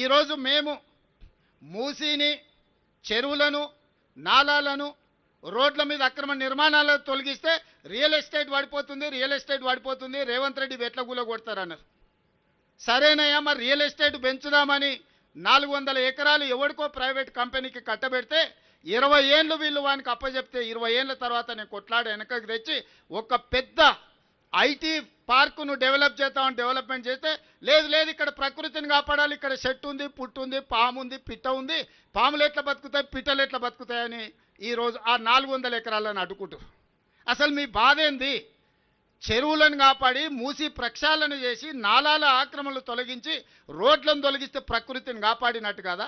ఈరోజు మేము మూసీని, చెరువులను, నాలాలను, రోడ్ల మీద అక్రమ నిర్మాణాలను తొలగిస్తే రియల్ ఎస్టేట్ పడిపోతుంది, రేవంత్ రెడ్డి వెట్ల గుల కొడతారన్నారు. సరేనయ్యా, మరి రియల్ ఎస్టేట్ పెంచుదామని 400 ఎకరాలు ఎవరికో ప్రైవేట్ కంపెనీకి కట్టబెడితే 20 ఏళ్ళు వీళ్ళు వానికి అప్పచెప్తే 20 ఏళ్ళ తర్వాత నేను కొట్లాడి వెనకకి తెచ్చి ఒక పెద్ద ఐటీ పార్కును డెవలప్మెంట్ చేస్తే లేదు ఇక్కడ ప్రకృతిని కాపాడాలి, ఇక్కడ చెట్టు ఉంది, పుట్టు ఉంది, పాము ఉంది, పిట్ట ఉంది, పాములు ఎట్లా బతుకుతాయి, పిట్టలు ఎట్లా బతుకుతాయని ఈరోజు ఆ 400 ఎకరాలను అడ్డుకుంటారు. అసలు మీ బాధ ఏంది? చెరువులను కాపాడి మూసి ప్రక్షాళన చేసి నాలాల ఆక్రమణలు తొలగించి రోడ్లను తొలగిస్తే ప్రకృతిని కాపాడినట్టు కదా,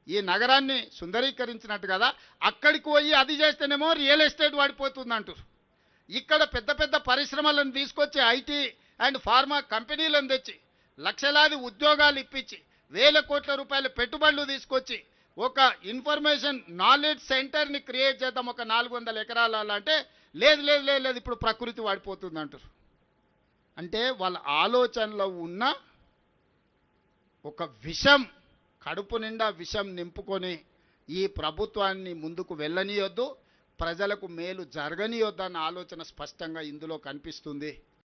ఈ నగరాన్ని సుందరీకరించినట్టు కదా. అక్కడికి పోయి అది చేస్తేనేమో రియల్ ఎస్టేట్ పడిపోతుందంటారు. ఇక్కడ పెద్ద పెద్ద పరిశ్రమలను తీసుకొచ్చి ఐటీ అండ్ ఫార్మా కంపెనీలను తెచ్చి లక్షలాది ఉద్యోగాలు ఇప్పించి వేల కోట్ల రూపాయల పెట్టుబడులు తీసుకొచ్చి ఒక ఇన్ఫర్మేషన్ నాలెడ్జ్ సెంటర్ని క్రియేట్ చేద్దాం ఒక 400 ఎకరాల అంటే లేదు ఇప్పుడు ప్రకృతి వాడిపోతుంది అంటారు. అంటే వాళ్ళ ఆలోచనలో ఉన్న ఒక విషం, కడుపు నిండా విషం నింపుకొని ఈ ప్రభుత్వాన్ని ముందుకు వెళ్ళనీయొద్దు, ప్రజలకు మేలు జరగనీయొద్దన్న ఆలోచన స్పష్టంగా ఇందులో కనిపిస్తుంది.